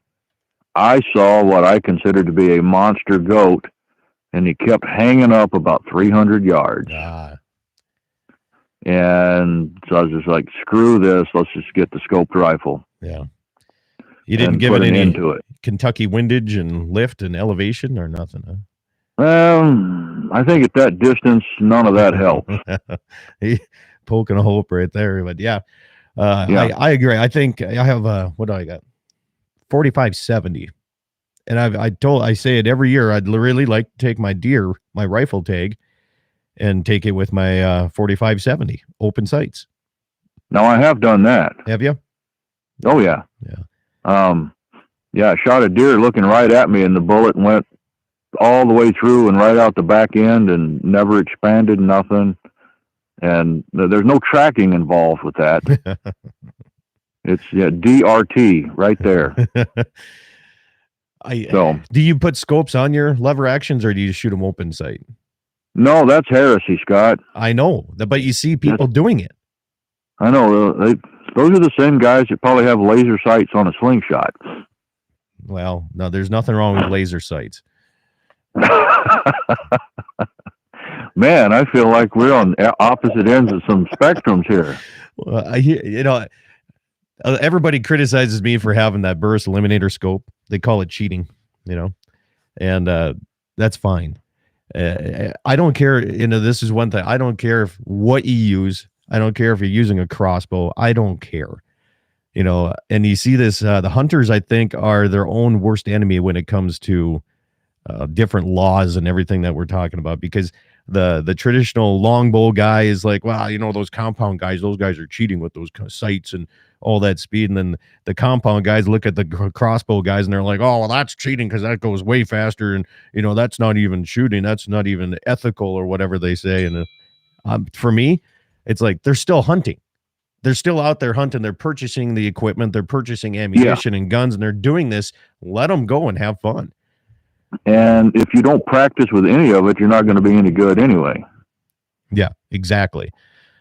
I saw what I considered to be a monster goat, and he kept hanging up about 300 yards. And so I was just like, screw this. Let's just get the scoped rifle. Yeah. You didn't give it any into it. Kentucky windage and lift and elevation or nothing, huh? I think at that distance, none of that helps. Poking a hope right there. But yeah, I agree. I think I have, what do I got? 4570. And I say it every year. I'd really like to take my rifle tag, and take it with my 4570 open sights. Now I have done that. Have you? Oh yeah. Yeah. I shot a deer looking right at me, and the bullet went all the way through and right out the back end and never expanded, nothing. And there's no tracking involved with that. It's DRT right there. Do you put scopes on your lever actions, or do you shoot them open sight? No, that's heresy, Scott. I know, but you see people doing it. I know. Those are the same guys that probably have laser sights on a slingshot. Well, no, there's nothing wrong with laser sights. Man, I feel like we're on opposite ends of some spectrums here. Well, everybody criticizes me for having that burst eliminator scope. They call it cheating, and that's fine. I don't care. This is one thing. I don't care what you use. I don't care if you're using a crossbow. I don't care. And you see this. The hunters, I think, are their own worst enemy when it comes to different laws and everything that we're talking about, because the traditional longbow guy is like, well, those compound guys, those guys are cheating with those kind of sights and all that speed. And then the compound guys look at the crossbow guys and they're like, oh, well, that's cheating because that goes way faster. And, that's not even shooting. That's not even ethical or whatever they say. And for me, it's like they're still hunting. They're still out there hunting. They're purchasing the equipment. They're purchasing ammunition and guns, and they're doing this. Let them go and have fun. And if you don't practice with any of it, you're not going to be any good anyway. Yeah, exactly.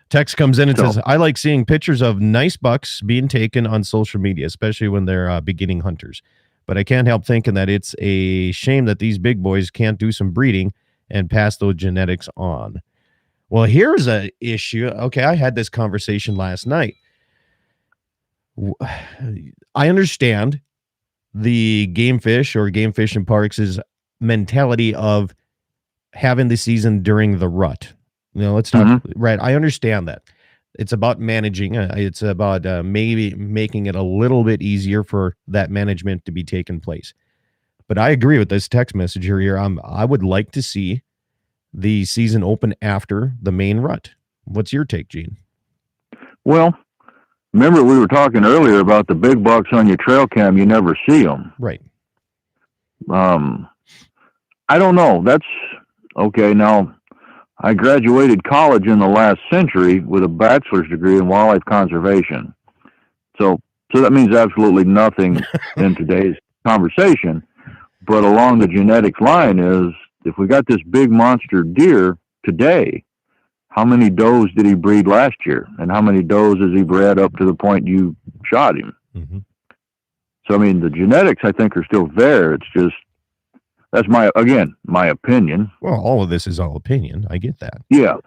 Text comes in and says, I like seeing pictures of nice bucks being taken on social media, especially when they're beginning hunters. But I can't help thinking that it's a shame that these big boys can't do some breeding and pass those genetics on. Well, here's an issue. Okay, I had this conversation last night. I understand the game fish or game fishing parks' mentality of having the season during the rut. Let's talk, right? I understand that. It's about managing. It's about maybe making it a little bit easier for that management to be taken place. But I agree with this text message here. I would like to see the season open after the main rut. What's your take, Gene? Well, remember we were talking earlier about the big bucks on your trail cam. You never see them. Right. I don't know. That's okay. Now, I graduated college in the last century with a bachelor's degree in wildlife conservation. So that means absolutely nothing in today's conversation. But along the genetics line is, if we got this big monster deer today, how many does did he breed last year? And how many does has he bred up to the point you shot him? Mm-hmm. So, I mean, the genetics, I think, are still there. It's just, that's my opinion. Well, all of this is all opinion. I get that. Yeah.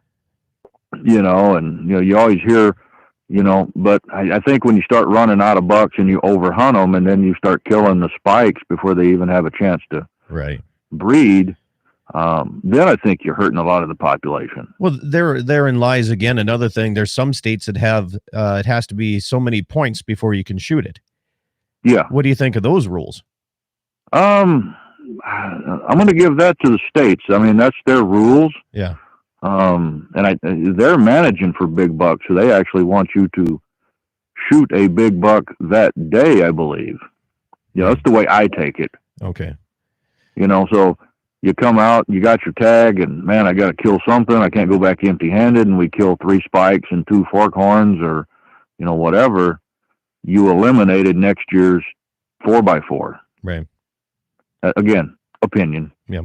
You always hear, but I think when you start running out of bucks and you overhunt them and then you start killing the spikes before they even have a chance to breed, then I think you're hurting a lot of the population. Well, therein lies again another thing. There's some states that have it has to be so many points before you can shoot it. Yeah. What do you think of those rules? I'm going to give that to the states. I mean, that's their rules. Yeah. And they're managing for big bucks, so they actually want you to shoot a big buck that day, I believe. That's the way I take it. Okay. So you come out, you got your tag, and man, I got to kill something. I can't go back empty-handed, and we kill 3 spikes and 2 fork horns, or whatever. You eliminated next year's 4x4. Right. Again, opinion. Yeah.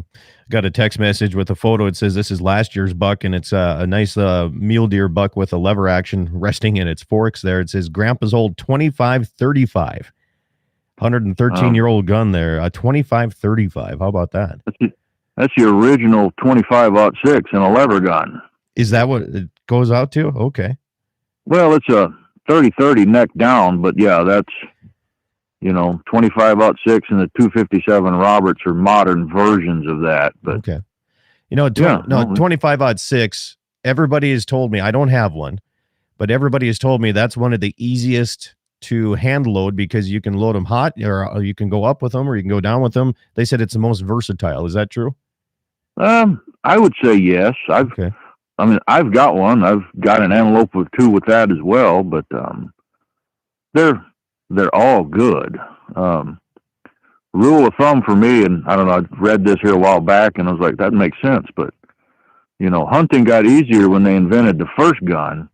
Got a text message with a photo. It says this is last year's buck, and it's a nice mule deer buck with a lever action resting in its forks there. It says Grandpa's old 25-35. 113-year-old gun there. A 25-35. How about that? That's the original 25-06 in a lever gun. Is that what it goes out to? Okay. Well, it's a 30-30 neck down, but yeah, that's 25-06 and the 257 Roberts are modern versions of that. But okay. 25-06, everybody has told me, I don't have one, but everybody has told me that's one of the easiest to hand load because you can load them hot, or you can go up with them or you can go down with them. They said it's the most versatile. Is that true? I would say yes. I've got one. I've got an antelope with 2 with that as well, but they're all good. Rule of thumb for me, and I don't know, I read this here a while back and I was like, that makes sense. But, hunting got easier when they invented the first gun,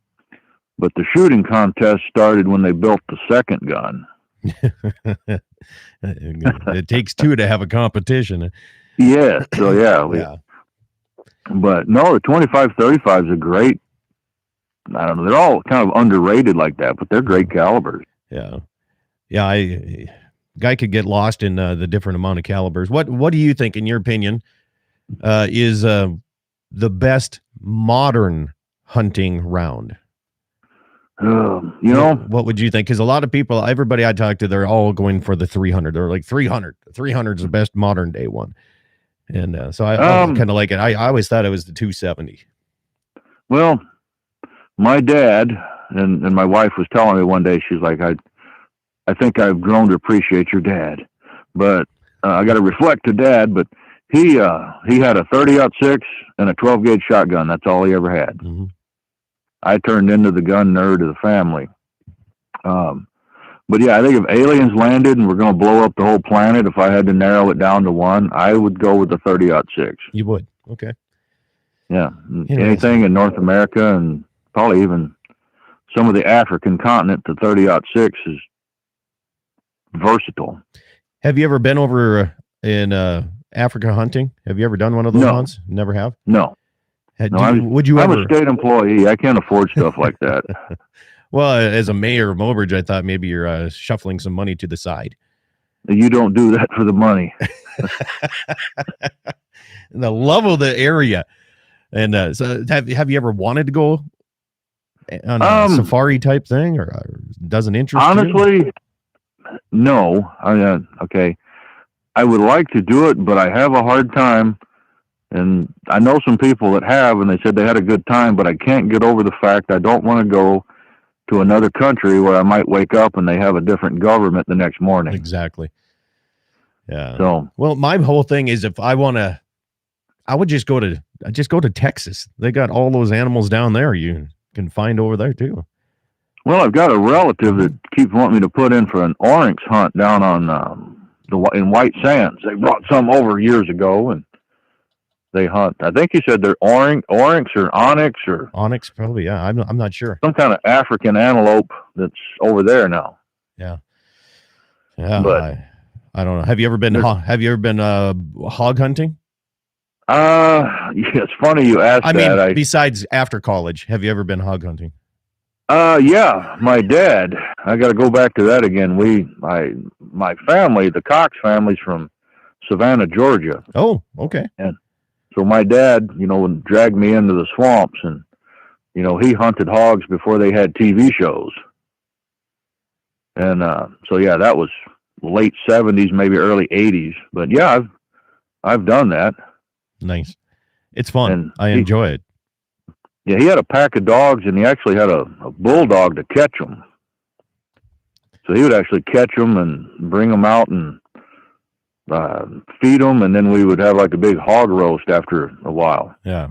but the shooting contest started when they built the second gun. It takes 2 to have a competition. Yeah. So yeah. But no, the 25-35 is a great, I don't know, they're all kind of underrated like that, but they're great calibers. Yeah. Yeah, guy could get lost in the different amount of calibers. What do you think, in your opinion, is the best modern hunting round? What would you think? Because a lot of people, everybody I talk to, they're all going for the 300. They're like 300. 300 is the best modern day one. And so I kind of like it. I always thought it was the 270. Well, my dad and my wife was telling me one day, she's like, I think I've grown to appreciate your dad, but I got to reflect to Dad. But he had a 30-06 and a 12 gauge shotgun. That's all he ever had. Mm-hmm. I turned into the gun nerd of the family. But yeah, I think if aliens landed and we're going to blow up the whole planet, if I had to narrow it down to one, I would go with the 30-06. You would? Okay. Yeah. Anything in North America and probably even some of the African continent, the 30-06 is versatile. Have you ever been over in Africa hunting? Have you ever done one of those hunts? Never have? No. Would you I'm ever? a state employee. I can't afford stuff like that. Well, as a mayor of Mobridge, I thought maybe you're shuffling some money to the side. You don't do that for the money. The love of the area. And so have you ever wanted to go on a safari type thing, or doesn't interest you? Honestly, no. Okay. I would like to do it, but I have a hard time. And I know some people that have, and they said they had a good time, but I can't get over the fact I don't want to go to another country where I might wake up and they have a different government the next morning. Exactly. Yeah. So, well, my whole thing is if I want to, I would just go to Texas. They got all those animals down there you can find over there too. Well, I've got a relative that keeps wanting me to put in for an oryx hunt down on in White Sands. They brought some over years ago, and they hunt. I think he said they're oryx or onyx probably. Yeah, I'm not sure. Some kind of African antelope that's over there now. Yeah. But I don't know. Have you ever been hog hunting? It's funny you asked that. I mean, besides after college, have you ever been hog hunting? Yeah, my dad. I got to go back to that again. My family, the Cox family's from Savannah, Georgia. Oh, okay. And so my dad, would drag me into the swamps, and he hunted hogs before they had TV shows. And so yeah, that was late 70s, maybe early 80s. But yeah, I've done that. Nice. It's fun. And I enjoy it. Yeah, he had a pack of dogs, and he actually had a bulldog to catch them. So he would actually catch them and bring them out and feed them, and then we would have like a big hog roast after a while. Yeah.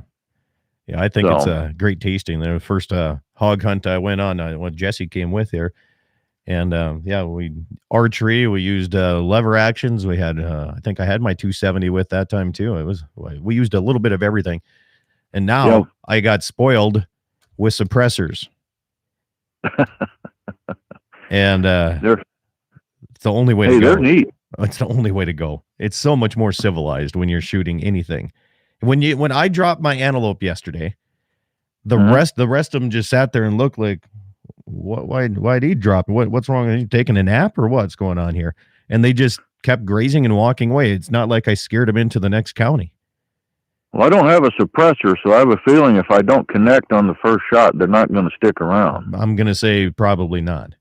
I think it's great tasting. The first hog hunt I went on, when Jesse came with here, and we archery. We used lever actions. We had I think I had my 270 with that time too. We used a little bit of everything. And now I got spoiled with suppressors. And it's the only way to go. They're neat. It's the only way to go. It's so much more civilized when you're shooting anything. When I dropped my antelope yesterday, the rest of them just sat there and looked like, why'd he drop? What's wrong? Are you taking a nap or what's going on here? And they just kept grazing and walking away. It's not like I scared them into the next county. Well, I don't have a suppressor, so I have a feeling if I don't connect on the first shot, they're not going to stick around. I'm going to say probably not.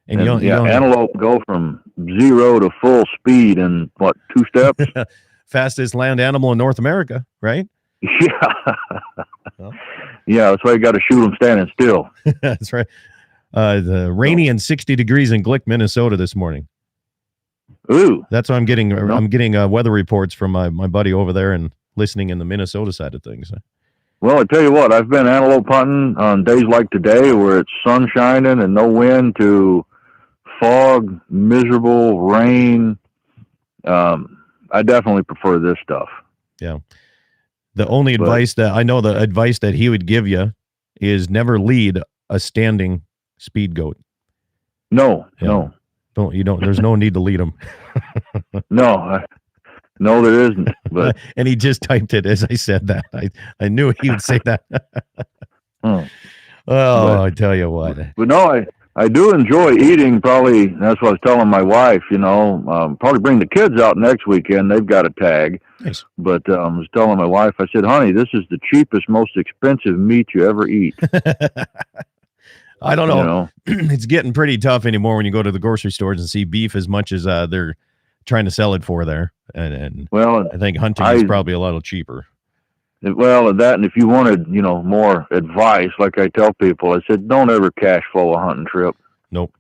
And antelope go from 0 to full speed in 2 steps? Fastest land animal in North America, right? Yeah. Yeah, that's why you got to shoot them standing still. That's right. The rainy and 60 degrees in Glick, Minnesota this morning. Ooh. That's what I'm getting. I'm getting weather reports from my buddy over there and listening in the Minnesota side of things. Well, I tell you what, I've been antelope hunting on days like today where it's sun shining and no wind to fog, miserable, rain. I definitely prefer this stuff. Yeah. The only advice that he would give you is never lead a standing speed goat. No. There's no need to lead them. No, there isn't. But and he just typed it as I said that. I knew he would say that. I tell you what. But no, I do enjoy eating. Probably that's what I was telling my wife. Probably bring the kids out next weekend. They've got a tag. Nice. But I was telling my wife, I said, honey, this is the cheapest, most expensive meat you ever eat. I don't know. It's getting pretty tough anymore when you go to the grocery stores and see beef as much as they're trying to sell it for there. and Well, I think hunting is probably a little cheaper. Well, that, and if you wanted, more advice, like I tell people, I said, don't ever cash flow a hunting trip. Nope.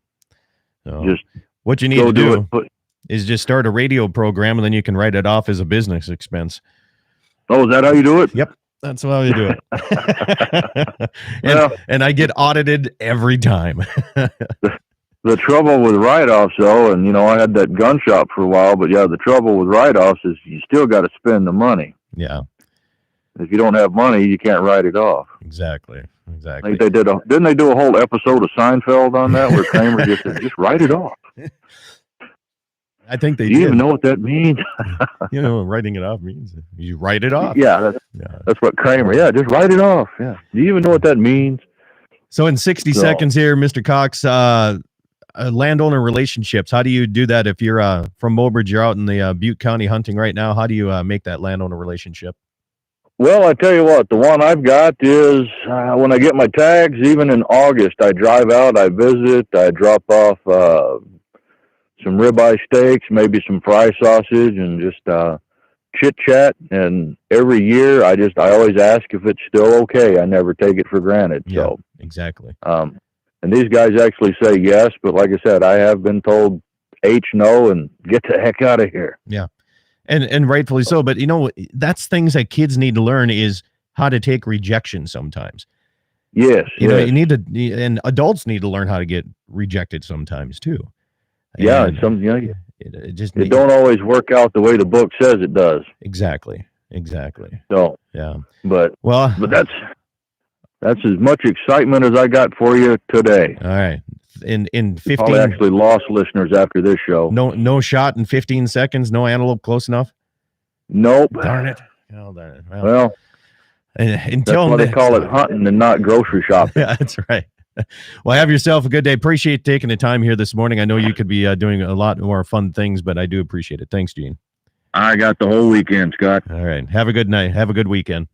No. Just what you need to do is just start a radio program, and then you can write it off as a business expense. Oh, is that how you do it? Yep. That's how you do it. and I get audited every time. The trouble with write-offs, though, and, I had that gun shop for a while, but yeah, the trouble with write-offs is you still got to spend the money. Yeah. If you don't have money, you can't write it off. Exactly. Like didn't they do a whole episode of Seinfeld on that where Kramer just said, just write it off? I think they do. You even know what that means? Writing it off means you write it off. Yeah, that's what Kramer. Yeah, just write it off. Yeah. Do you even know what that means? So in 60 seconds here, Mr. Cox, landowner relationships. How do you do that if you're from Mobridge, you're out in the Butte County hunting right now? How do you make that landowner relationship? Well, I tell you what, the one I've got is when I get my tags, even in August, I drive out, I visit, I drop off some ribeye steaks, maybe some fry sausage, and just chit chat. And every year, I always ask if it's still okay. I never take it for granted. Yeah, so exactly. And these guys actually say yes, but like I said, I have been told H no and get the heck out of here. Yeah. And rightfully so. But, that's things that kids need to learn is how to take rejection sometimes. Yes. You need to, and adults need to learn how to get rejected sometimes too. Yeah. And it don't always work out the way the book says it does. Exactly. So, yeah. But that's as much excitement as I got for you today. All right. In 15, probably actually lost listeners after this show. No shot in 15 seconds. No antelope close enough. Nope. Darn it. Oh, darn it. Well, until that's why they call it hunting and not grocery shopping. Yeah, that's right. Well, have yourself a good day. Appreciate taking the time here this morning. I know you could be doing a lot more fun things, but I do appreciate it. Thanks, Gene. I got the whole weekend, Scott. All right. Have a good night. Have a good weekend.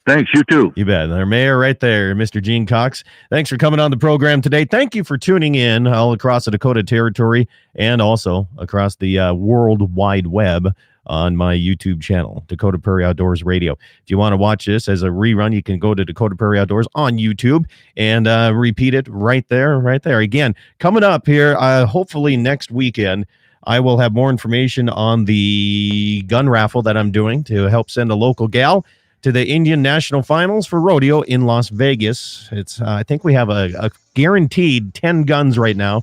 Thanks, you too. You bet. Our mayor right there, Mr. Gene Cox. Thanks for coming on the program today. Thank you for tuning in all across the Dakota Territory and also across the World Wide Web on my YouTube channel, Dakota Prairie Outdoors Radio. If you want to watch this as a rerun, you can go to Dakota Prairie Outdoors on YouTube and repeat it right there. Again, coming up here, hopefully next weekend, I will have more information on the gun raffle that I'm doing to help send a local gal to the Indian National Finals for rodeo in Las Vegas. It's I think we have a guaranteed 10 guns right now,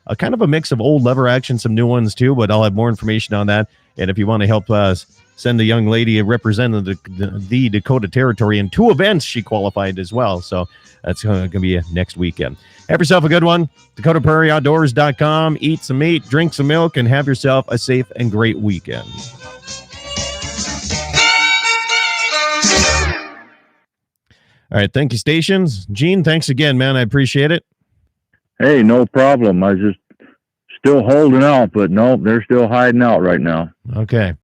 a kind of a mix of old lever action, some new ones too, but I'll have more information on that. And if you want to help us send a young lady representing the Dakota Territory in 2 events, she qualified as well. So that's going to be next weekend. Have yourself a good one. DakotaPrairieOutdoors.com. Eat some meat, drink some milk, and have yourself a safe and great weekend. All right. Thank you, stations. Gene, thanks again, man. I appreciate it. Hey, no problem. I was just still holding out, but nope, they're still hiding out right now. Okay.